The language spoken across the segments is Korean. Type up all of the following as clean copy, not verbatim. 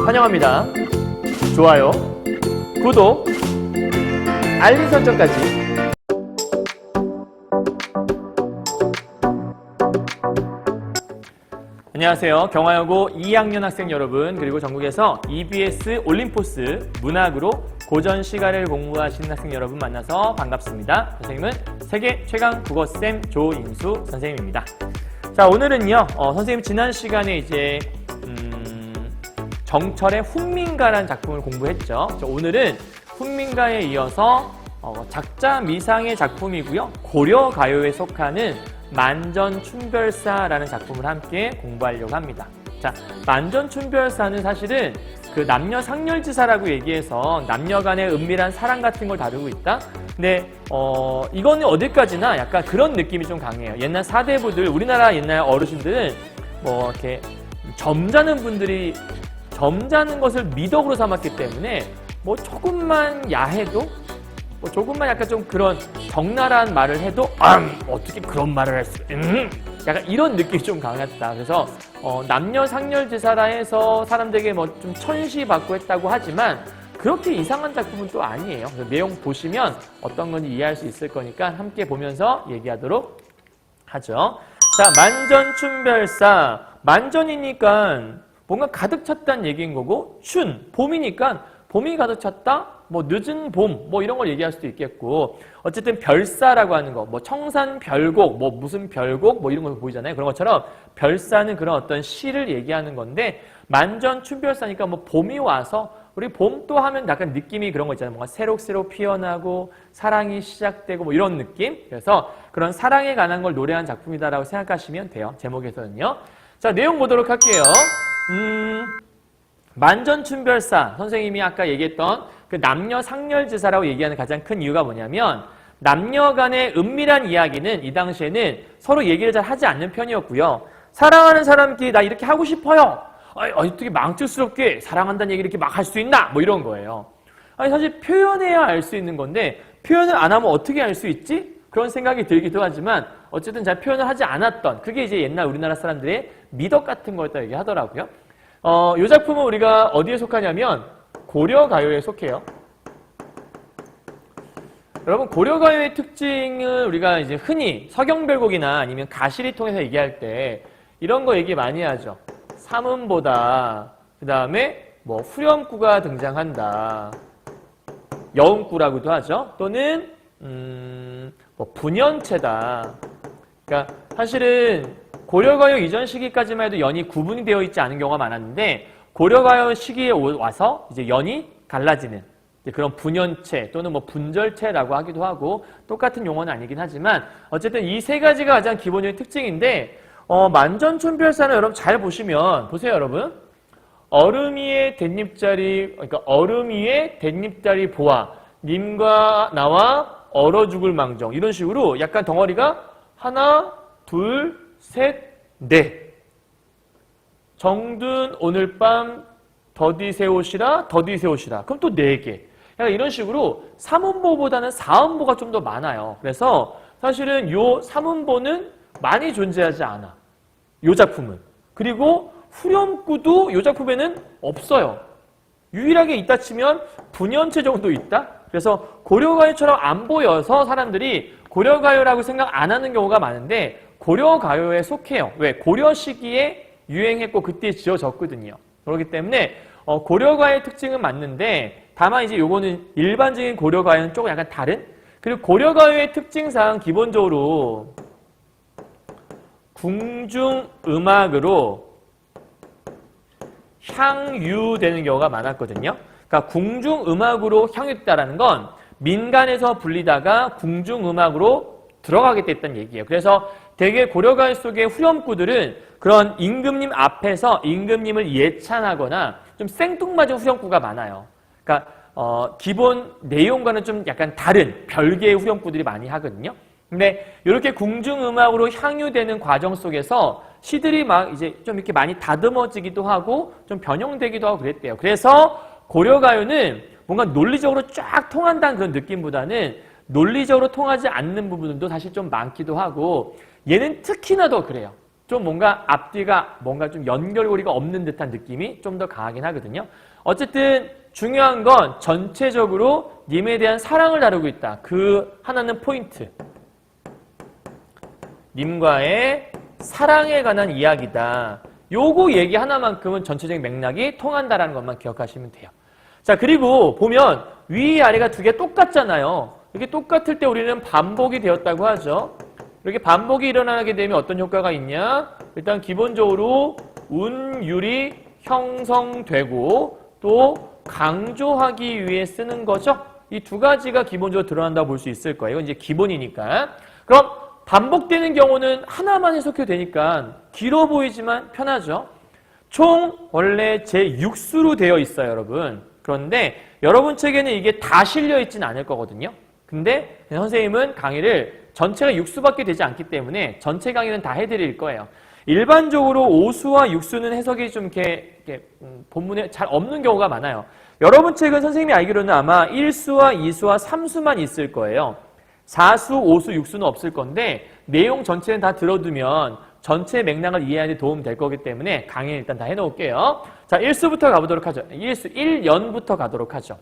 환영합니다. 좋아요, 구독, 알림 설정까지. 안녕하세요. 경화여고 2학년 학생 여러분, 그리고 전국에서 EBS 올림포스 문학으로 고전 시가를 공부하시는 학생 여러분 만나서 반갑습니다. 선생님은 세계 최강 국어쌤 조인수 선생님입니다. 자, 오늘은요, 선생님 지난 시간에 이제 정철의 훈민가라는 작품을 공부했죠. 오늘은 훈민가에 이어서 작자 미상의 작품이고요. 고려가요에 속하는 만전춘별사라는 작품을 함께 공부하려고 합니다. 자, 만전춘별사는 사실은 그 남녀상렬지사라고 얘기해서 남녀 간의 은밀한 사랑 같은 걸 다루고 있다. 근데 이거는 어디까지나 약간 그런 느낌이 좀 강해요. 옛날 사대부들, 우리나라 옛날 어르신들은 뭐 이렇게 점잖은 분들이 점잖은 것을 미덕으로 삼았기 때문에 뭐 조금만 야해도 뭐 조금만 약간 좀 그런 적나라한 말을 해도 어떻게 그런 말을 할 수 약간 이런 느낌이 좀 강했다. 그래서 남녀상렬지사라 해서 사람들에게 뭐 좀 천시받고 했다고 하지만 그렇게 이상한 작품은 또 아니에요. 그래서 내용 보시면 어떤 건지 이해할 수 있을 거니까 함께 보면서 얘기하도록 하죠. 자, 만전춘별사. 만전이니까 뭔가 가득 찼다는 얘기인 거고, 봄이니까 봄이 가득 찼다, 뭐 늦은 봄, 뭐 이런 걸 얘기할 수도 있겠고, 어쨌든 별사라고 하는 거, 뭐 청산별곡, 뭐 무슨 별곡, 뭐 이런 거 보이잖아요. 그런 것처럼 별사는 그런 어떤 시를 얘기하는 건데, 만전춘별사니까 뭐 봄이 와서, 우리 봄 또 하면 약간 느낌이 그런 거 있잖아요. 뭔가 새록새록 피어나고 사랑이 시작되고 뭐 이런 느낌. 그래서 그런 사랑에 관한 걸 노래한 작품이다라고 생각하시면 돼요. 제목에서는요. 자, 내용 보도록 할게요. 만전춘별사, 선생님이 아까 얘기했던 그 남녀상렬지사라고 얘기하는 가장 큰 이유가 뭐냐면 남녀 간의 은밀한 이야기는 이 당시에는 서로 얘기를 잘 하지 않는 편이었고요. 사랑하는 사람끼리 나 이렇게 하고 싶어요. 어떻게 망측스럽게 사랑한다는 얘기를 이렇게 막 할 수 있나? 뭐 이런 거예요. 아니, 사실 표현해야 알 수 있는 건데 표현을 안 하면 어떻게 알 수 있지? 그런 생각이 들기도 하지만 어쨌든 잘 표현을 하지 않았던, 그게 이제 옛날 우리나라 사람들의 미덕 같은 거였다 얘기하더라고요. 이 작품은 우리가 어디에 속하냐면 고려가요에 속해요. 여러분, 고려가요의 특징은 우리가 이제 흔히 서경별곡이나 아니면 가시리 통해서 얘기할 때 이런 거 얘기 많이 하죠. 삼음보다, 그 다음에 뭐 후렴구가 등장한다. 여음구라고도 하죠. 또는 뭐 분연체다. 그러니까 사실은 고려가요 이전 시기까지만 해도 연이 구분이 되어 있지 않은 경우가 많았는데 고려가요 시기에 와서 이제 연이 갈라지는 그런 분연체 또는 뭐 분절체라고 하기도 하고 똑같은 용어는 아니긴 하지만 어쨌든 이 세 가지가 가장 기본적인 특징인데 만전춘별사는 여러분 잘 보시면 보세요, 여러분. 얼음 위에 댄잎자리, 그러니까 얼음 위에 댄잎자리 보아 님과 나와 얼어 죽을 망정, 이런 식으로 약간 덩어리가 하나, 둘, 셋, 넷. 정든 오늘 밤 더디새 옷이라, 더디새 옷이라. 그럼 또 4개. 약간 이런 식으로 3음보보다는 4음보가 좀 더 많아요. 그래서 사실은 요 3음보는 많이 존재하지 않아. 요 작품은. 그리고 후렴구도 요 작품에는 없어요. 유일하게 있다 치면 분연체 정도 있다? 그래서 고려가요처럼 안 보여서 사람들이 고려가요라고 생각 안 하는 경우가 많은데 고려가요에 속해요. 왜? 고려 시기에 유행했고 그때 지어졌거든요. 그렇기 때문에 고려가요의 특징은 맞는데 다만 이제 요거는 일반적인 고려가요는 조금 약간 다른? 그리고 고려가요의 특징상 기본적으로 궁중음악으로 향유되는 경우가 많았거든요. 그러니까 궁중음악으로 향유됐다는 건 민간에서 불리다가 궁중음악으로 들어가게 됐다는 얘기예요. 그래서 대개 고려가요 속의 후렴구들은 그런 임금님 앞에서 임금님을 예찬하거나 좀 생뚱맞은 후렴구가 많아요. 그러니까 기본 내용과는 좀 약간 다른 별개의 후렴구들이 많이 하거든요. 근데 이렇게 궁중음악으로 향유되는 과정 속에서 시들이 막 이제 좀 이렇게 많이 다듬어지기도 하고 좀 변형되기도 하고 그랬대요. 그래서 고려가요는 뭔가 논리적으로 쫙 통한다는 그런 느낌보다는 논리적으로 통하지 않는 부분들도 사실 좀 많기도 하고 얘는 특히나 더 그래요. 좀 뭔가 앞뒤가 뭔가 좀 연결고리가 없는 듯한 느낌이 좀 더 강하긴 하거든요. 어쨌든 중요한 건 전체적으로 님에 대한 사랑을 다루고 있다. 그 하나는 포인트. 님과의 사랑에 관한 이야기다. 요거 얘기 하나만큼은 전체적인 맥락이 통한다라는 것만 기억하시면 돼요. 자, 그리고 보면 위 아래가 두 개 똑같잖아요. 이게 똑같을 때 우리는 반복이 되었다고 하죠. 이렇게 반복이 일어나게 되면 어떤 효과가 있냐? 일단 기본적으로 운율이 형성되고 또 강조하기 위해 쓰는 거죠. 이 두 가지가 기본적으로 드러난다고 볼 수 있을 거예요. 이제 기본이니까. 그럼 반복되는 경우는 하나만 해석해도 되니까 길어 보이지만 편하죠. 총 원래 제6수로 되어 있어요, 여러분. 그런데 여러분 책에는 이게 다 실려 있지는 않을 거거든요. 근데 선생님은 강의를 전체가 6수밖에 되지 않기 때문에 전체 강의는 다 해드릴 거예요. 일반적으로 5수와 6수는 해석이 좀 이렇게 본문에 잘 없는 경우가 많아요. 여러분 책은 선생님이 알기로는 아마 1수와 2수와 3수만 있을 거예요. 4수, 5수, 6수는 없을 건데 내용 전체는 다 들어두면 전체 맥락을 이해하는 데 도움 될 거기 때문에 강의 일단 다 해놓을게요. 자, 1수부터 가보도록 하죠. 1연부터 가도록 하죠.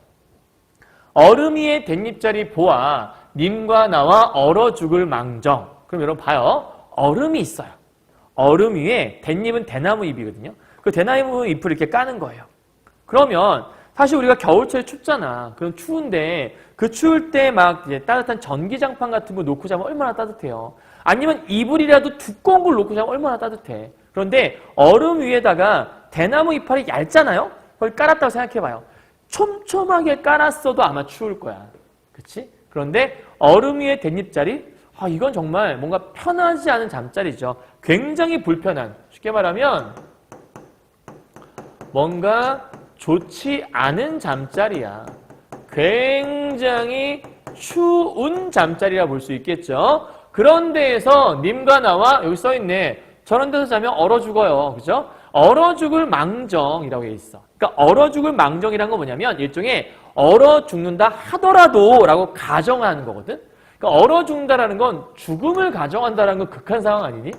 얼음이의 댄잎자리 보아 님과 나와 얼어 죽을 망정. 그럼 여러분 봐요. 얼음이 있어요. 얼음 위에 댄잎은 대나무 잎이거든요. 그 대나무 잎을 이렇게 까는 거예요. 그러면 사실 우리가 겨울철에 춥잖아. 그럼 추운데 그 추울 때 막 이제 따뜻한 전기장판 같은 거 놓고 자면 얼마나 따뜻해요. 아니면 이불이라도 두꺼운 걸 놓고 자면 얼마나 따뜻해. 그런데 얼음 위에다가 대나무 이파리 얇잖아요. 그걸 깔았다고 생각해봐요. 촘촘하게 깔았어도 아마 추울 거야. 그치? 그런데 얼음 위에 댄잎자리? 이건 정말 뭔가 편하지 않은 잠자리죠. 굉장히 불편한. 쉽게 말하면 뭔가 좋지 않은 잠자리야. 굉장히 추운 잠자리라 볼 수 있겠죠. 그런 데에서 님과 나와 여기 써있네. 저런 데서 자면 얼어 죽어요. 그죠? 얼어 죽을 망정이라고 돼 있어. 그러니까 얼어 죽을 망정이란 건 뭐냐면 일종의 얼어 죽는다 하더라도 라고 가정하는 거거든. 그러니까 얼어 죽는다라는 건 죽음을 가정한다라는 건 극한 상황 아니니?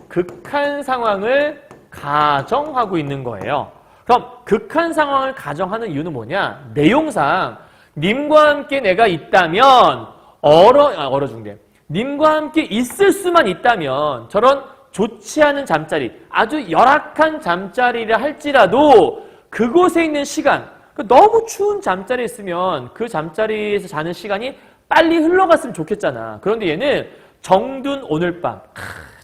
극한 상황을 가정하고 있는 거예요. 그럼 극한 상황을 가정하는 이유는 뭐냐? 내용상 님과 함께 내가 있다면 얼어 죽네. 님과 함께 있을 수만 있다면 저런 좋지 않은 잠자리, 아주 열악한 잠자리를 할지라도 그곳에 있는 시간, 너무 추운 잠자리에 있으면 그 잠자리에서 자는 시간이 빨리 흘러갔으면 좋겠잖아. 그런데 얘는 정든 오늘 밤.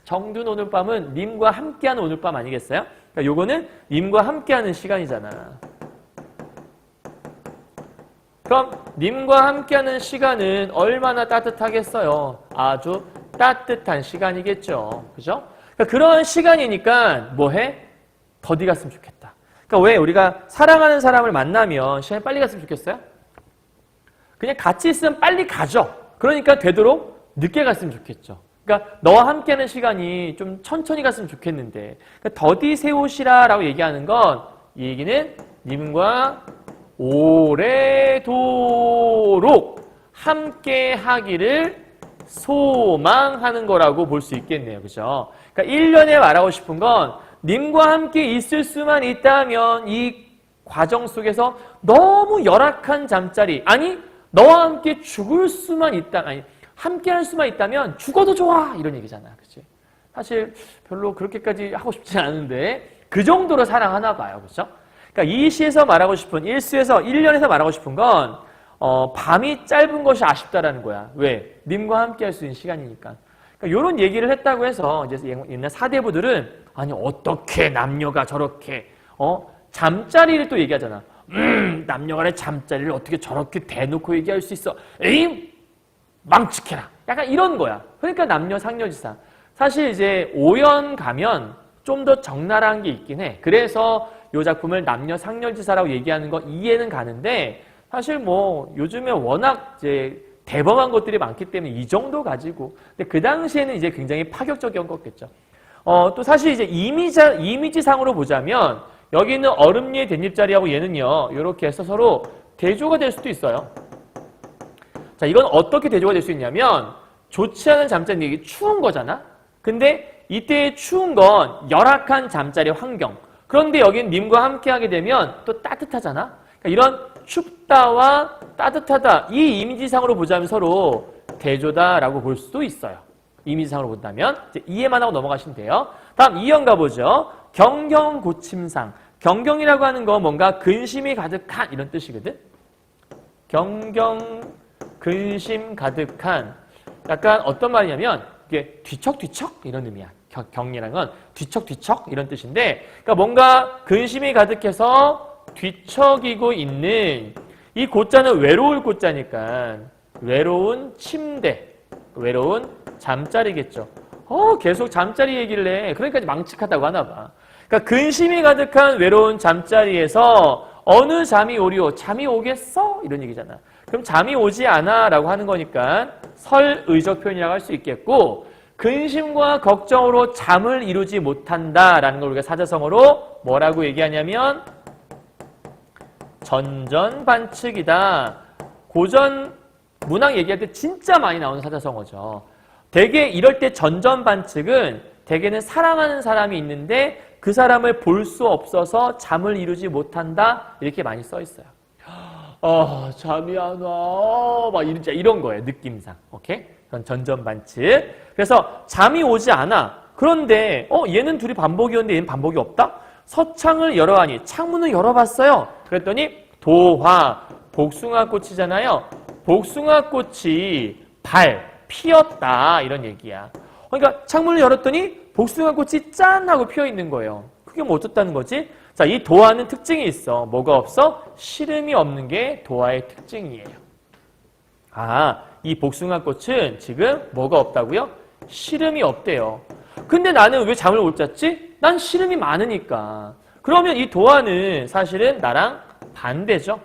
정든 오늘 밤은 님과 함께하는 오늘 밤 아니겠어요? 그러니까 요거는 님과 함께하는 시간이잖아. 그럼 님과 함께하는 시간은 얼마나 따뜻하겠어요? 아주 따뜻한 시간이겠죠. 그죠? 그러니까 그런 시간이니까 뭐해? 더디 갔으면 좋겠다. 그러니까 왜 우리가 사랑하는 사람을 만나면 시간이 빨리 갔으면 좋겠어요? 그냥 같이 있으면 빨리 가죠. 그러니까 되도록 늦게 갔으면 좋겠죠. 그러니까 너와 함께하는 시간이 좀 천천히 갔으면 좋겠는데 그러니까 더디 세우시라라고 얘기하는 건 이 얘기는 님과 오래도록 함께 하기를 소망하는 거라고 볼 수 있겠네요. 그죠? 그러니까 1년에 말하고 싶은 건 님과 함께 있을 수만 있다면 이 과정 속에서 너무 열악한 잠자리, 아니 너와 함께 죽을 수만 있다, 아니 함께 할 수만 있다면 죽어도 좋아 이런 얘기잖아. 그치? 사실 별로 그렇게까지 하고 싶지 않은데 그 정도로 사랑하나 봐요. 그렇죠? 그러니까 이 시에서 말하고 싶은 1년에서 말하고 싶은 건 밤이 짧은 것이 아쉽다라는 거야. 왜? 님과 함께 할 수 있는 시간이니까. 그러니까 이런 얘기를 했다고 해서 이제 옛날 사대부들은 아니 어떻게 남녀가 저렇게 잠자리를 또 얘기하잖아. 남녀간의 잠자리를 어떻게 저렇게 대놓고 얘기할 수 있어? 에이 망측해라. 약간 이런 거야. 그러니까 남녀 상녀지사. 사실 이제 오연 가면 좀 더 적나라한 게 있긴 해. 그래서 이 작품을 남녀 상렬지사라고 얘기하는 거 이해는 가는데 사실 뭐 요즘에 워낙 이제 대범한 것들이 많기 때문에 이 정도 가지고 근데 그 당시에는 이제 굉장히 파격적인 거겠죠. 또 사실 이제 이미지상으로 보자면 여기 있는 얼음 위의 댄잎자리하고 얘는요 이렇게 해서 서로 대조가 될 수도 있어요. 자, 이건 어떻게 대조가 될 수 있냐면 좋지 않은 잠자리, 이게 추운 거잖아. 근데 이때 추운 건 열악한 잠자리 환경. 그런데 여긴 님과 함께 하게 되면 또 따뜻하잖아. 그러니까 이런 춥다와 따뜻하다. 이 이미지상으로 보자면 서로 대조다라고 볼 수도 있어요. 이미지상으로 본다면 이제 이해만 하고 넘어가시면 돼요. 다음 2형 가보죠. 경경고침상. 경경이라고 하는 건 뭔가 근심이 가득한 이런 뜻이거든. 경경, 근심 가득한. 약간 어떤 말이냐면 이게 뒤척뒤척 이런 의미야. 경이라는 건 뒤척뒤척 이런 뜻인데, 그러니까 뭔가 근심이 가득해서 뒤척이고 있는 이 고자는 외로울 고자니까 외로운 침대, 외로운 잠자리겠죠. 계속 잠자리 얘기를 해. 그러니까 망측하다고 하나 봐. 그러니까 근심이 가득한 외로운 잠자리에서 어느 잠이 오리오? 잠이 오겠어? 이런 얘기잖아. 그럼 잠이 오지 않아 라고 하는 거니까 설의적 표현이라고 할 수 있겠고, 근심과 걱정으로 잠을 이루지 못한다라는 걸 우리가 사자성어로 뭐라고 얘기하냐면 전전반측이다. 고전 문학 얘기할 때 진짜 많이 나오는 사자성어죠. 대개 이럴 때 전전반측은 대개는 사랑하는 사람이 있는데 그 사람을 볼 수 없어서 잠을 이루지 못한다 이렇게 많이 써 있어요. 잠이 안 와. 막 이런 거예요. 느낌상. 오케이? 그건 전전반측. 그래서 잠이 오지 않아. 그런데 얘는 둘이 반복이었는데 얘는 반복이 없다? 서창을 열어하니 창문을 열어봤어요. 그랬더니 도화, 복숭아꽃이잖아요. 복숭아꽃이 피었다 이런 얘기야. 그러니까 창문을 열었더니 복숭아꽃이 짠 하고 피어 있는 거예요. 그게 뭐 어떻다는 거지? 자, 이 도화는 특징이 있어. 뭐가 없어? 시름이 없는 게 도화의 특징이에요. 이 복숭아꽃은 지금 뭐가 없다고요? 시름이 없대요. 근데 나는 왜 잠을 못 잤지? 난 시름이 많으니까. 그러면 이 도화는 사실은 나랑 반대죠.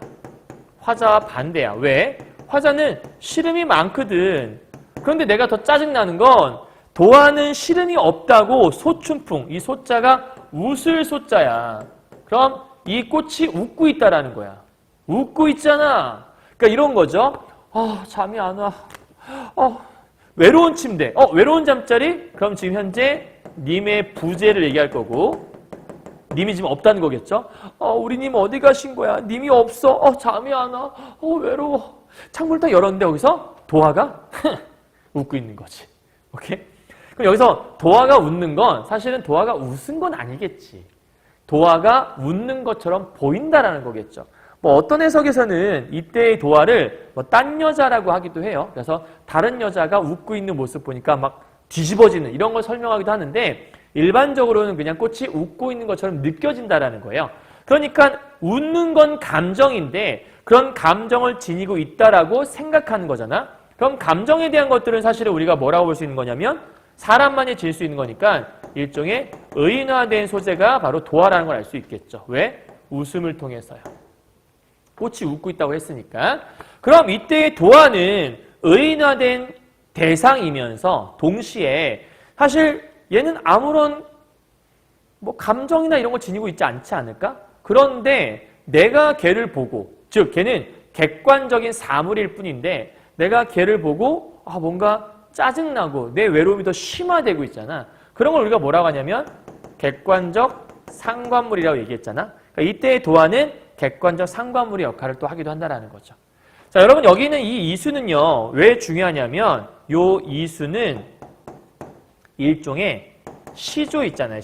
화자와 반대야. 왜? 화자는 시름이 많거든. 그런데 내가 더 짜증나는 건 도화는 시름이 없다고 소춘풍, 이 소자가 웃을 소자야. 그럼 이 꽃이 웃고 있다라는 거야. 웃고 있잖아. 그러니까 이런 거죠. 잠이 안 와. 외로운 침대. 외로운 잠자리? 그럼 지금 현재 님의 부재를 얘기할 거고 님이 지금 없다는 거겠죠? 우리 님 어디 가신 거야? 님이 없어. 잠이 안 와. 외로워. 창문을 딱 열었는데 여기서 도화가 웃고 있는 거지. 오케이? 그럼 여기서 도화가 웃는 건 사실은 도화가 웃은 건 아니겠지. 도화가 웃는 것처럼 보인다라는 거겠죠. 뭐 어떤 해석에서는 이때의 도화를 딴 여자라고 하기도 해요. 그래서 다른 여자가 웃고 있는 모습 보니까 막 뒤집어지는 이런 걸 설명하기도 하는데 일반적으로는 그냥 꽃이 웃고 있는 것처럼 느껴진다라는 거예요. 그러니까 웃는 건 감정인데 그런 감정을 지니고 있다라고 생각하는 거잖아. 그럼 감정에 대한 것들은 사실은 우리가 뭐라고 볼 수 있는 거냐면 사람만이 질 수 있는 거니까 일종의 의인화된 소재가 바로 도화라는 걸 알 수 있겠죠. 왜? 웃음을 통해서요. 꽃이 웃고 있다고 했으니까. 그럼 이때의 도화는 의인화된 대상이면서 동시에 사실 얘는 아무런 감정이나 이런 걸 지니고 있지 않지 않을까? 그런데 내가 걔를 보고, 즉 걔는 객관적인 사물일 뿐인데 내가 걔를 보고 뭔가 짜증나고 내 외로움이 더 심화되고 있잖아. 그런 걸 우리가 뭐라고 하냐면 객관적 상관물이라고 얘기했잖아. 그러니까 이때의 도화는 객관적 상관물의 역할을 또 하기도 한다는 거죠. 자, 여러분 여기 있는 이 이수는요. 왜 중요하냐면 요 이수는 일종의 시조 있잖아요.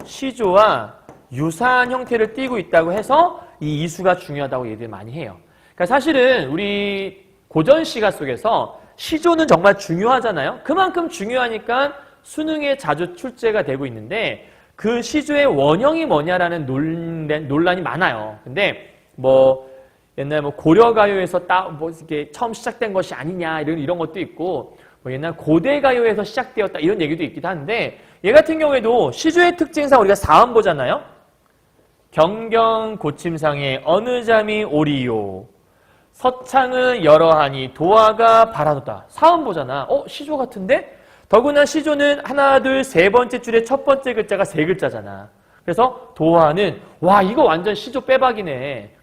시조와 유사한 형태를 띠고 있다고 해서 이 이수가 중요하다고 얘기를 많이 해요. 그러니까 사실은 우리 고전 시가 속에서 시조는 정말 중요하잖아요. 그만큼 중요하니까 수능에 자주 출제가 되고 있는데 그 시조의 원형이 뭐냐라는 논란이 많아요. 근데 옛날 고려가요에서 이렇게 처음 시작된 것이 아니냐 이런 것도 있고 옛날 고대가요에서 시작되었다 이런 얘기도 있기도 한데 얘 같은 경우에도 시조의 특징상 우리가 사음 보잖아요. 경경고침상에 어느 잠이 오리요. 서창을 열어하니 도화가 바라도다. 사음 보잖아. 시조 같은데? 더구나 시조는 하나, 둘, 세 번째 줄의 첫 번째 글자가 세 글자잖아. 그래서 도화는 이거 완전 시조 빼박이네.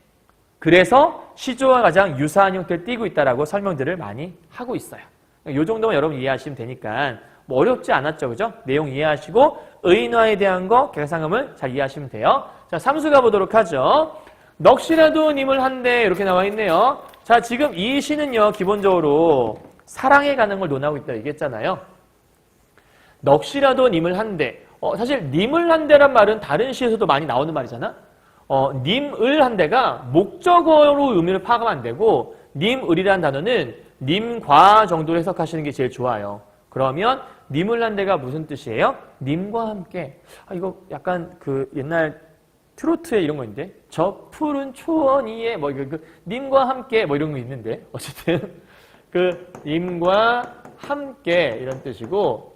그래서 시조와 가장 유사한 형태를 띠고 있다라고 설명들을 많이 하고 있어요. 이 정도만 여러분 이해하시면 되니까 뭐 어렵지 않았죠. 그죠? 내용 이해하시고 의인화에 대한 거 계산함을 잘 이해하시면 돼요. 자, 삼수 가보도록 하죠. 넋이라도 님을 한데 이렇게 나와 있네요. 자, 지금 이 시는요. 기본적으로 사랑에 관한 걸 논하고 있다 얘기했잖아요. 넋이라도 님을 한데 사실 님을 한데란 말은 다른 시에서도 많이 나오는 말이잖아. 님을 한데가 목적어로 의미를 파악하면 안 되고 님을이라는 단어는 님과 정도로 해석하시는 게 제일 좋아요. 그러면 님을 한데가 무슨 뜻이에요? 님과 함께. 이거 약간 그 옛날 트로트에 이런 거 있는데 저 푸른 초원 위에 뭐 그 님과 함께 뭐 이런 거 있는데 어쨌든 그 님과 함께 이런 뜻이고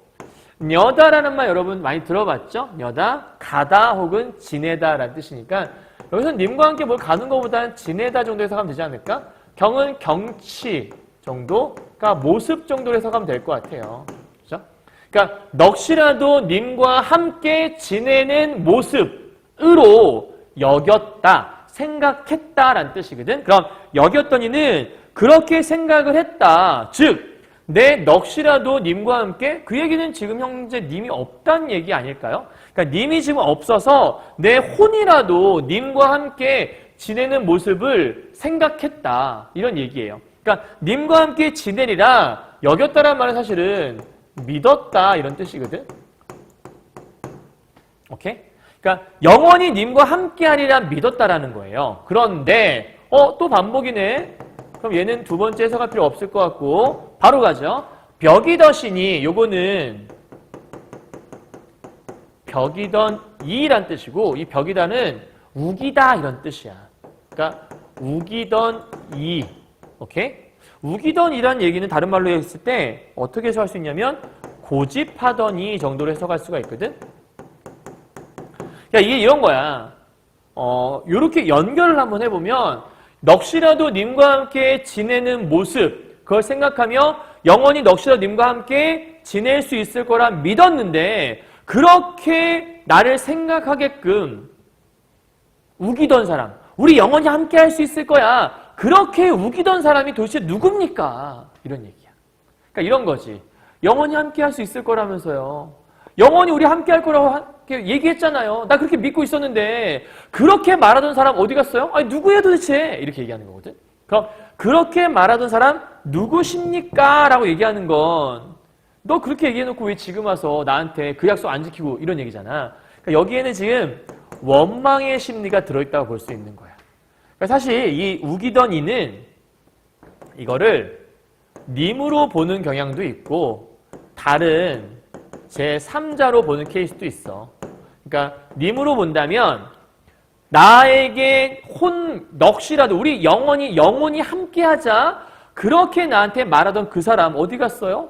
녀다라는 말 여러분 많이 들어봤죠? 녀다, 가다 혹은 지내다라는 뜻이니까 여기서 님과 함께 뭘 가는 것보다는 지내다 정도 해석하면 되지 않을까? 경은 경치 정도가 모습 정도로 해석하면 될 것 같아요. 그죠? 그러니까 넋이라도 님과 함께 지내는 모습으로 여겼다, 생각했다라는 뜻이거든. 그럼 여겼더니는 그렇게 생각을 했다. 즉 내 넋이라도 님과 함께 그 얘기는 지금 현재 님이 없다는 얘기 아닐까요? 그러니까 님이 지금 없어서 내 혼이라도 님과 함께 지내는 모습을 생각했다. 이런 얘기예요. 그러니까 님과 함께 지내리라 여겼다란 말은 사실은 믿었다 이런 뜻이거든. 오케이? 그러니까 영원히 님과 함께하리라 믿었다라는 거예요. 그런데 또 반복이네. 그럼 얘는 두 번째 해석할 필요 없을 것 같고 바로 가죠. 벽이더시니 요거는 벽이던 이란 뜻이고 이 벽이다는 우기다 이런 뜻이야. 그러니까 우기던 이. 오케이? 우기던 이란 얘기는 다른 말로 했을 때 어떻게 해석할 수 있냐면 고집하더니 정도로 해석할 수가 있거든. 그러니까 이게 이런 거야. 요렇게 연결을 한번 해보면 넋이라도 님과 함께 지내는 모습 그걸 생각하며 영원히 넋이라도 님과 함께 지낼 수 있을 거라 믿었는데 그렇게 나를 생각하게끔 우기던 사람 우리 영원히 함께 할 수 있을 거야 그렇게 우기던 사람이 도대체 누굽니까? 이런 얘기야. 그러니까 이런 거지. 영원히 함께 할 수 있을 거라면서요. 영원히 우리 함께 할 거라고 얘기했잖아요. 나 그렇게 믿고 있었는데 그렇게 말하던 사람 어디 갔어요? 아니 누구야 도대체? 이렇게 얘기하는 거거든. 그럼 그렇게 말하던 사람 누구십니까? 라고 얘기하는 건 너 그렇게 얘기해놓고 왜 지금 와서 나한테 그 약속 안 지키고 이런 얘기잖아. 그러니까 여기에는 지금 원망의 심리가 들어있다고 볼 수 있는 거야. 그러니까 사실 이 우기던 이는 이거를 님으로 보는 경향도 있고 다른 제3자로 보는 케이스도 있어. 그러니까 님으로 본다면 나에게 넋이라도 우리 영원히 함께하자 그렇게 나한테 말하던 그 사람 어디 갔어요?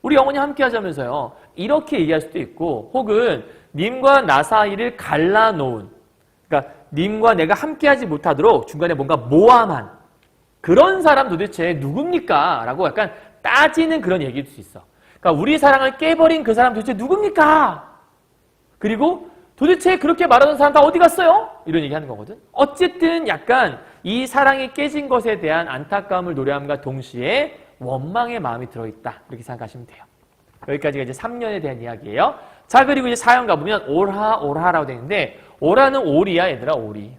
우리 영원히 함께하자면서요. 이렇게 얘기할 수도 있고 혹은 님과 나 사이를 갈라놓은 그러니까 님과 내가 함께하지 못하도록 중간에 뭔가 모함한 그런 사람 도대체 누굽니까? 라고 약간 따지는 그런 얘기일 수 있어. 그러니까 우리 사랑을 깨버린 그 사람 도대체 누굽니까? 그리고 도대체 그렇게 말하는 사람 다 어디 갔어요? 이런 얘기하는 거거든. 어쨌든 약간 이 사랑이 깨진 것에 대한 안타까움을 노래함과 동시에 원망의 마음이 들어있다. 이렇게 생각하시면 돼요. 여기까지가 이제 3년에 대한 이야기예요. 자, 그리고 이제 4년 가보면 올하라고 되어 있는데 올하는 오리야 얘들아 오리.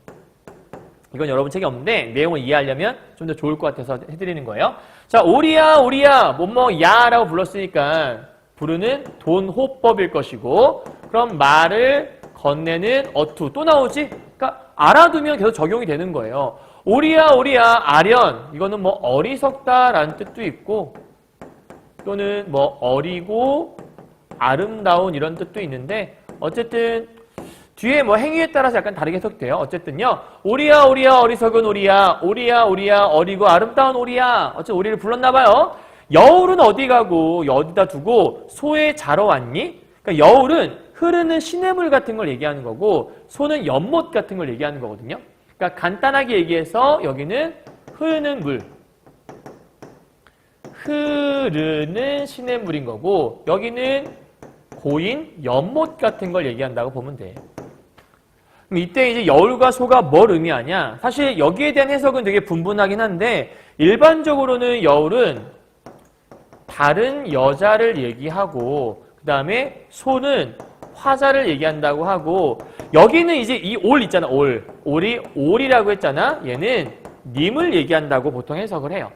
이건 여러분 책이 없는데 내용을 이해하려면 좀 더 좋을 것 같아서 해드리는 거예요. 자, 오리야 야라고 불렀으니까 부르는 돈호법일 것이고 그럼 말을 건네는 어투 또 나오지? 그러니까 알아두면 계속 적용이 되는 거예요. 오리야 아련 이거는 뭐 어리석다라는 뜻도 있고 또는 뭐 어리고 아름다운 이런 뜻도 있는데 어쨌든 뒤에 뭐 행위에 따라서 약간 다르게 해석돼요. 어쨌든요. 오리야 어리석은 오리야 어리고 아름다운 오리야 어쨌든 오리를 불렀나 봐요. 여울은 어디 가고 어디다 두고 소에 자러 왔니? 그러니까 여울은 흐르는 시냇물 같은 걸 얘기하는 거고 소는 연못 같은 걸 얘기하는 거거든요. 그러니까 간단하게 얘기해서 여기는 흐르는 물 흐르는 시냇물인 거고 여기는 고인 연못 같은 걸 얘기한다고 보면 돼. 그럼 이때 이제 여울과 소가 뭘 의미하냐? 사실 여기에 대한 해석은 되게 분분하긴 한데 일반적으로는 여울은 다른 여자를 얘기하고 그 다음에 소는 화자를 얘기한다고 하고 여기는 이제 이 올 있잖아. 올이 올이라고 했잖아. 얘는 님을 얘기한다고 보통 해석을 해요.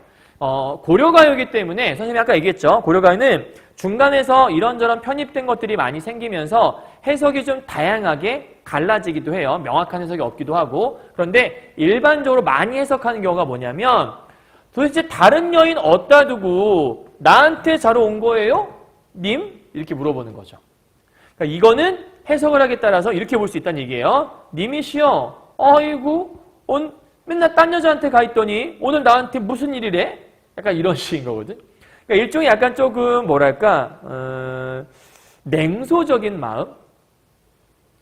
고려가요이기 때문에 선생님이 아까 얘기했죠. 고려가요는 중간에서 이런저런 편입된 것들이 많이 생기면서 해석이 좀 다양하게 갈라지기도 해요. 명확한 해석이 없기도 하고. 그런데 일반적으로 많이 해석하는 경우가 뭐냐면 도대체 다른 여인 어디다 두고 나한테 자러 온 거예요? 님? 이렇게 물어보는 거죠. 그러니까 이거는 해석을 하기에 따라서 이렇게 볼 수 있다는 얘기예요. 님이시여, 아이고, 맨날 딴 여자한테 가 있더니 오늘 나한테 무슨 일이래? 약간 이런 식인 거거든. 그러니까 일종의 약간 조금 뭐랄까 냉소적인 마음,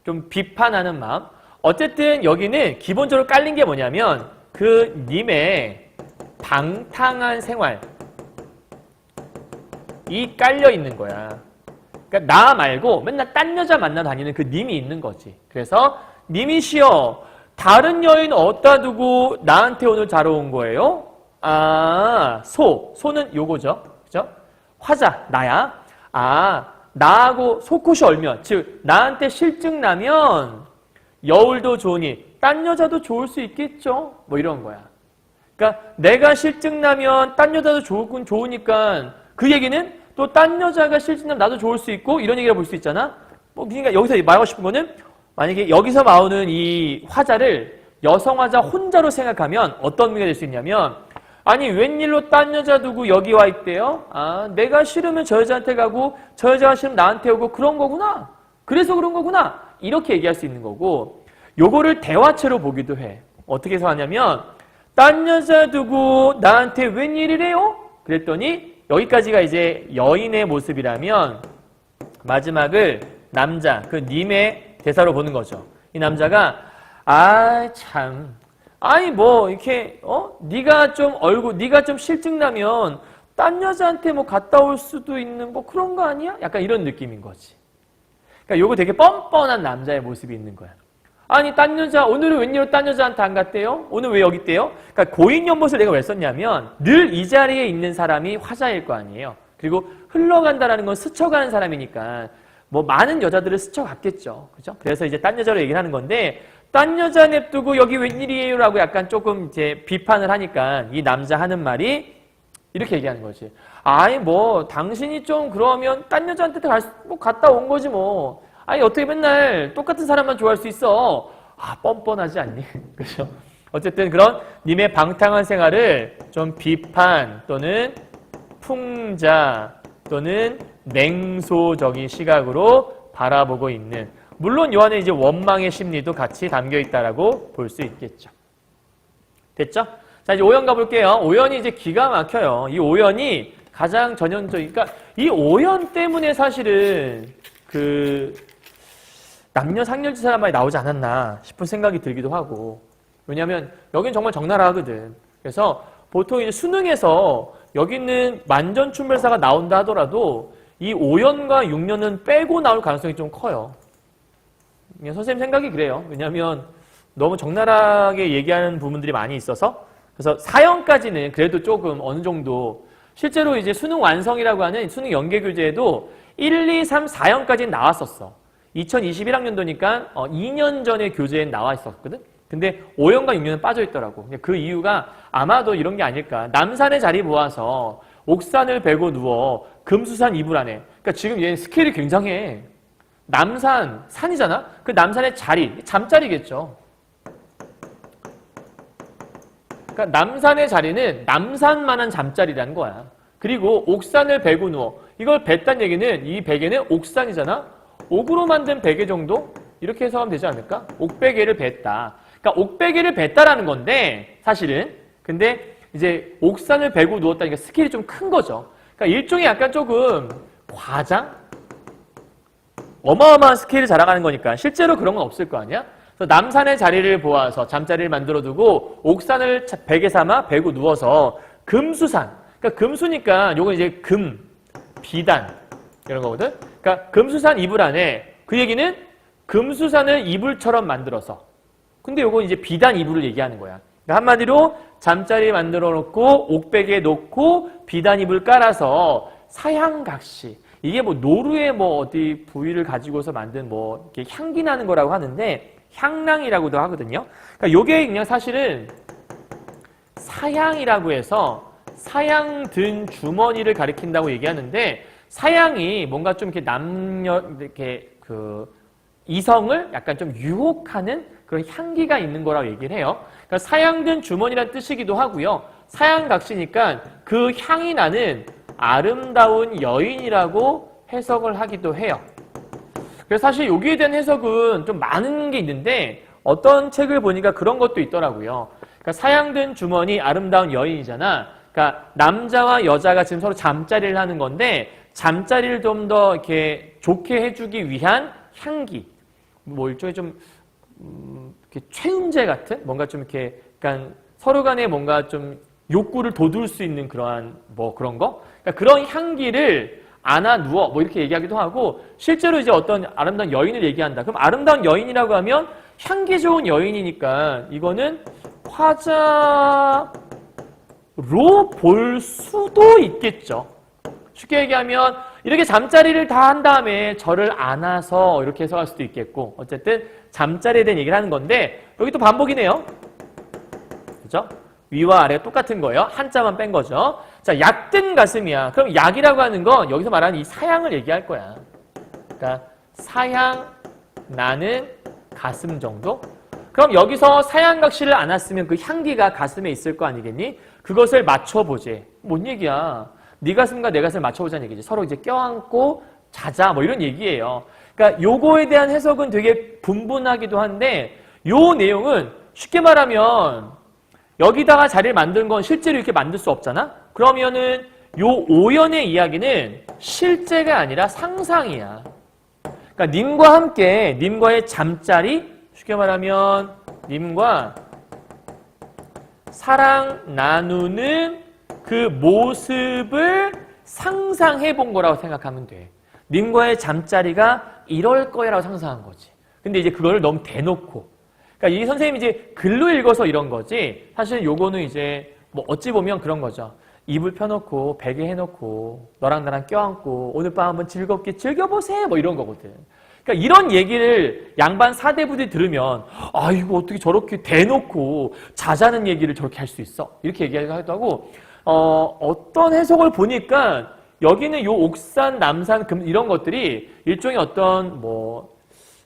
좀 비판하는 마음. 어쨌든 여기는 기본적으로 깔린 게 뭐냐면 그 님의 방탕한 생활 이 깔려 있는 거야. 그러니까 나 말고 맨날 딴 여자 만나 다니는 그 님이 있는 거지. 그래서 님이시여 다른 여인 어디다 두고 나한테 오늘 자러 온 거예요? 아, 소는 요거죠. 그죠? 화자, 나야. 아, 나하고 속옷이 얼면, 즉 나한테 실증 나면 여울도 좋으니 딴 여자도 좋을 수 있겠죠? 뭐 이런 거야. 그러니까 내가 실증 나면 딴 여자도 좋으니까 그 얘기는 또 딴 여자가 실증 나면 나도 좋을 수 있고 이런 얘기를 볼 수 있잖아. 뭐 그러니까 여기서 말하고 싶은 거는 만약에 여기서 나오는 이 화자를 여성 화자 혼자로 생각하면 어떤 의미가 될 수 있냐면 아니 웬일로 딴 여자 두고 여기 와 있대요? 아 내가 싫으면 저 여자한테 가고 저 여자가 싫으면 나한테 오고 그런 거구나. 그래서 그런 거구나. 이렇게 얘기할 수 있는 거고 요거를 대화체로 보기도 해. 어떻게 해서 하냐면 딴 여자 두고 나한테 웬일이래요? 그랬더니 여기까지가 이제 여인의 모습이라면 마지막을 남자, 그 님의 대사로 보는 거죠. 이 남자가 아 참 아니 뭐 이렇게 네가 좀 실증 나면 딴 여자한테 뭐 갔다 올 수도 있는 뭐 그런 거 아니야? 약간 이런 느낌인 거지. 그러니까 요거 되게 뻔뻔한 남자의 모습이 있는 거야. 아니 딴 여자 오늘은 웬일로 딴 여자한테 안 갔대요? 오늘 왜 여기 있대요? 그러니까 고인연못을 내가 왜 썼냐면 늘 이 자리에 있는 사람이 화자일 거 아니에요. 그리고 흘러간다라는 건 스쳐가는 사람이니까 뭐 많은 여자들을 스쳐갔겠죠. 그죠? 그래서 이제 딴 여자로 얘기를 하는 건데 딴 여자 냅두고 여기 웬일이에요? 라고 약간 조금 이제 비판을 하니까 이 남자 하는 말이 이렇게 얘기하는 거지. 아니 뭐 당신이 좀 그러면 딴 여자한테 뭐 갔다 온 거지 뭐. 아니 어떻게 맨날 똑같은 사람만 좋아할 수 있어. 아 뻔뻔하지 않니? 그죠? 어쨌든 그런 님의 방탕한 생활을 좀 비판 또는 풍자 또는 냉소적인 시각으로 바라보고 있는 물론 요 안에 이제 원망의 심리도 같이 담겨 있다라고 볼 수 있겠죠. 됐죠? 자 이제 5연 가볼게요. 5연이 이제 기가 막혀요. 이 5연이 가장 전형적인 그러니까 이 5연 때문에 사실은 그 남녀 상렬지사란 말이 나오지 않았나 싶은 생각이 들기도 하고 왜냐하면 여긴 정말 적나라하거든. 그래서 보통 이제 수능에서 여기 있는 만전춘별사가 나온다 하더라도 이 5연과 6연은 빼고 나올 가능성이 좀 커요. 선생님 생각이 그래요. 왜냐하면 너무 적나라하게 얘기하는 부분들이 많이 있어서 그래서 4연까지는 그래도 조금 어느 정도 실제로 이제 수능 완성이라고 하는 수능 연계교재에도 1, 2, 3, 4연까지는 나왔었어. 2021학년도니까 2년 전에 교재에 나와 있었거든. 근데 5연과 6년은 빠져 있더라고. 그 이유가 아마도 이런 게 아닐까. 남산의 자리 모아서 옥산을 베고 누워 금수산 이불 안에. 그러니까 지금 얘 스케일이 굉장해. 남산, 산이잖아? 그 남산의 자리, 잠자리겠죠. 그러니까 남산의 자리는 남산만한 잠자리라는 거야. 그리고 옥산을 베고 누워. 이걸 뱄다는 얘기는 이 베개는 옥산이잖아? 옥으로 만든 베개 정도? 이렇게 해석하면 되지 않을까? 옥베개를 뱄다. 그러니까 옥베개를 뱄다라는 건데 사실은 근데 이제 옥산을 베고 누웠다니까 스케일이 좀 큰 거죠. 그러니까 일종의 약간 조금 과장? 어마어마한 스케일을 자랑하는 거니까 실제로 그런 건 없을 거 아니야? 그래서 남산의 자리를 보아서 잠자리를 만들어두고 옥산을 베개 삼아 베고 누워서 금수산. 그러니까 금수니까 요건 이제 금, 비단 이런 거거든. 그러니까 금수산 이불 안에 그 얘기는 금수산을 이불처럼 만들어서. 근데 요건 이제 비단 이불을 얘기하는 거야. 그러니까 한마디로 잠자리 만들어 놓고 옥베개에 놓고 비단 이불 깔아서 사양각시. 이게 뭐 노루의 뭐 어디 부위를 가지고서 만든 뭐 이렇게 향기 나는 거라고 하는데 향랑이라고도 하거든요. 그러니까 요게 그냥 사실은 사양이라고 해서 사양 든 주머니를 가리킨다고 얘기하는데 사양이 뭔가 좀 이렇게 이렇게 그 이성을 약간 좀 유혹하는 그런 향기가 있는 거라고 얘기를 해요. 그러니까 사양 든 주머니란 뜻이기도 하고요. 사양각시니까 그 향이 나는 아름다운 여인이라고 해석을 하기도 해요. 그래서 사실 여기에 대한 해석은 좀 많은 게 있는데 어떤 책을 보니까 그런 것도 있더라고요. 그러니까 사양든 주머니 아름다운 여인이잖아. 그러니까 남자와 여자가 지금 서로 잠자리를 하는 건데 잠자리를 좀 더 이렇게 좋게 해주기 위한 향기. 뭐 일종의 좀 이렇게 최은재 같은 뭔가 좀 이렇게 약간 서로 간에 뭔가 좀 욕구를 돋울 수 있는 그러한 뭐 그런 거. 그러니까 그런 향기를 안아 누워 뭐 이렇게 얘기하기도 하고 실제로 이제 어떤 아름다운 여인을 얘기한다. 그럼 아름다운 여인이라고 하면 향기 좋은 여인이니까 이거는 화자로 볼 수도 있겠죠. 쉽게 얘기하면 이렇게 잠자리를 다 한 다음에 저를 안아서 이렇게 해석할 수도 있겠고 어쨌든 잠자리에 대한 얘기를 하는 건데 여기 또 반복이네요. 그죠? 위와 아래가 똑같은 거예요. 한자만 뺀 거죠. 자, 약든 가슴이야. 그럼 약이라고 하는 건 여기서 말하는 이 사양을 얘기할 거야. 그러니까 사양 나는 가슴 정도? 그럼 여기서 사양각시를 안았으면 그 향기가 가슴에 있을 거 아니겠니? 그것을 맞춰보지. 뭔 얘기야? 네 가슴과 내 가슴을 맞춰보자는 얘기지. 서로 이제 껴안고 자자 뭐 이런 얘기예요. 그러니까 요거에 대한 해석은 되게 분분하기도 한데 요 내용은 쉽게 말하면 여기다가 자리를 만든 건 실제로 이렇게 만들 수 없잖아? 그러면은 요 오연의 이야기는 실제가 아니라 상상이야. 그러니까 님과 함께 님과의 잠자리, 쉽게 말하면 님과 사랑 나누는 그 모습을 상상해 본 거라고 생각하면 돼. 님과의 잠자리가 이럴 거야라고 상상한 거지. 근데 이제 그거를 너무 대놓고. 그러니까 이 선생님이 이제 글로 읽어서 이런 거지. 사실 요거는 이제 뭐 어찌 보면 그런 거죠. 이불 펴놓고 베개 해놓고 너랑 나랑 껴안고 오늘 밤 한번 즐겁게 즐겨보세요. 뭐 이런 거거든. 그러니까 이런 얘기를 양반 사대부들이 들으면 아 이거 어떻게 저렇게 대놓고 자자는 얘기를 저렇게 할 수 있어? 이렇게 얘기하기도 하고 어떤 해석을 보니까 여기는 요 옥산, 남산, 금 이런 것들이 일종의 어떤 뭐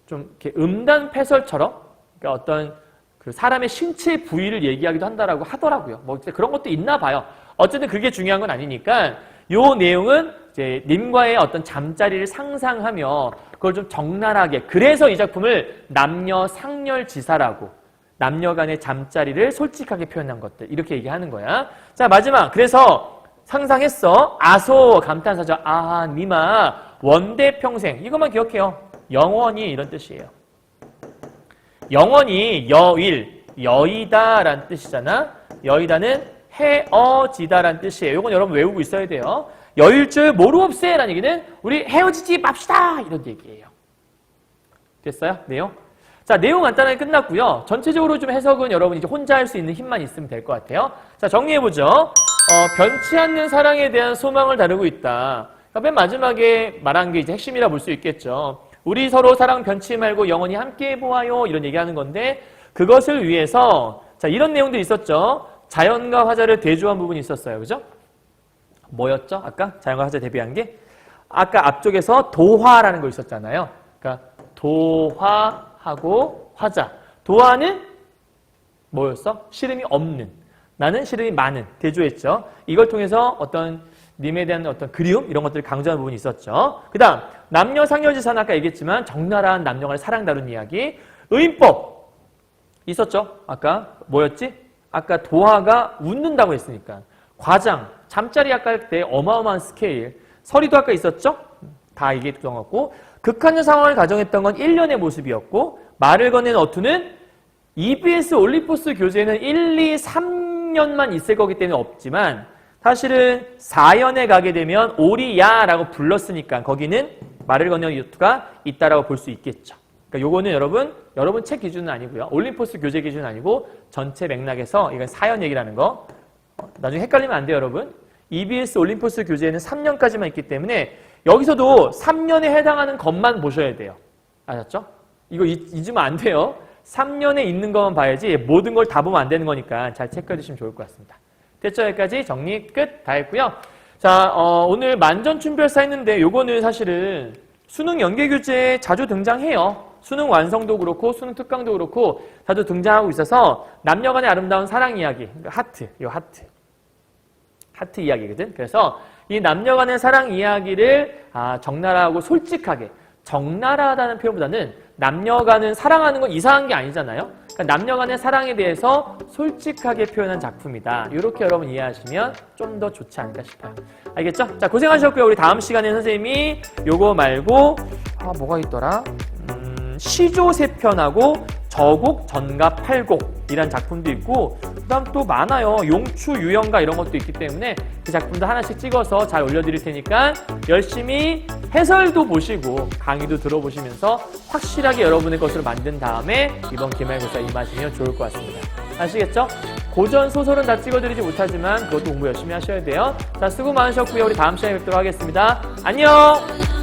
좀 이렇게 음단 패설처럼 그러니까 어떤 그 사람의 신체 부위를 얘기하기도 한다라고 하더라고요. 뭐 그런 것도 있나 봐요. 어쨌든 그게 중요한 건 아니니까 요 내용은 이제 님과의 어떤 잠자리를 상상하며 그걸 좀 적나라하게 그래서 이 작품을 남녀 상렬지사라고 남녀 간의 잠자리를 솔직하게 표현한 것들 이렇게 얘기하는 거야. 자 마지막 그래서 상상했어. 아소 감탄사죠. 아 니마 원대평생 이것만 기억해요. 영원히 이런 뜻이에요. 영원히 여일 여의다라는 뜻이잖아. 여의다는 헤어지다라는 뜻이에요. 이건 여러분 외우고 있어야 돼요. 여일 줄 모르 없애라는 얘기는 우리 헤어지지 맙시다 이런 얘기예요. 됐어요? 내용? 자, 내용 간단하게 끝났고요. 전체적으로 좀 해석은 여러분 이제 혼자 할 수 있는 힘만 있으면 될 것 같아요. 자, 정리해보죠. 변치 않는 사랑에 대한 소망을 다루고 있다. 그러니까 맨 마지막에 말한 게 이제 핵심이라 볼 수 있겠죠. 우리 서로 사랑 변치 말고 영원히 함께 해보아요. 이런 얘기하는 건데 그것을 위해서 자 이런 내용들이 있었죠. 자연과 화자를 대조한 부분이 있었어요. 그죠? 뭐였죠? 아까 자연과 화자 대비한 게? 아까 앞쪽에서 도화라는 거 있었잖아요. 그러니까 도화하고 화자. 도화는 뭐였어? 시름이 없는. 나는 시름이 많은. 대조했죠. 이걸 통해서 어떤 님에 대한 어떤 그리움 이런 것들을 강조하는 부분이 있었죠. 그 다음 남녀 상렬지사는 아까 얘기했지만 적나라한 남녀 간의 사랑 다룬 이야기. 의인법 있었죠. 아까 뭐였지? 아까 도화가 웃는다고 했으니까 과장, 잠자리 아까 할 때 어마어마한 스케일. 서리도 아까 있었죠. 다 얘기했던 것 같고 극한의 상황을 가정했던 건 1년의 모습이었고 말을 건넨 어투는 EBS 올림포스 교재는 1, 2, 3년만 있을 거기 때문에 없지만 사실은 4연에 가게 되면 오리야라고 불렀으니까 거기는 말을 건넨 어투가 있다라고 볼 수 있겠죠. 그러니까 요거는 여러분 책 기준은 아니고요. 올림포스 교재 기준은 아니고 전체 맥락에서 이건 4연 얘기라는 거. 나중에 헷갈리면 안 돼요, 여러분. EBS 올림포스 교재에는 3년까지만 있기 때문에 여기서도 3년에 해당하는 것만 보셔야 돼요. 아셨죠? 이거 잊으면 안 돼요. 3년에 있는 것만 봐야지 모든 걸 다 보면 안 되는 거니까 잘 체크해 주시면 좋을 것 같습니다. 됐죠? 여기까지 정리 끝 다 했고요. 자, 오늘 만전춘별사 했는데 요거는 사실은 수능 연계교재에 자주 등장해요. 수능 완성도 그렇고 수능 특강도 그렇고 자주 등장하고 있어서 남녀간의 아름다운 사랑 이야기, 하트, 요 하트 이야기거든. 그래서 이 남녀간의 사랑 이야기를 적나라하고 솔직하게, 적나라하다는 표현보다는 남녀간은 사랑하는 건 이상한 게 아니잖아요. 그러니까 남녀간의 사랑에 대해서 솔직하게 표현한 작품이다. 이렇게 여러분 이해하시면 좀 더 좋지 않을까 싶어요. 알겠죠? 자, 고생하셨고요. 우리 다음 시간에 선생님이 요거 말고 뭐가 있더라? 시조 세편하고 저곡 전가 팔곡이란 작품도 있고 그다음 또 많아요. 용추 유영가 이런 것도 있기 때문에 그 작품도 하나씩 찍어서 잘 올려드릴 테니까 열심히 해설도 보시고 강의도 들어보시면서 확실하게 여러분의 것으로 만든 다음에 이번 기말고사 임하시면 좋을 것 같습니다. 아시겠죠? 고전 소설은 다 찍어드리지 못하지만 그것도 공부 열심히 하셔야 돼요. 자, 수고 많으셨고요. 우리 다음 시간에 뵙도록 하겠습니다. 안녕!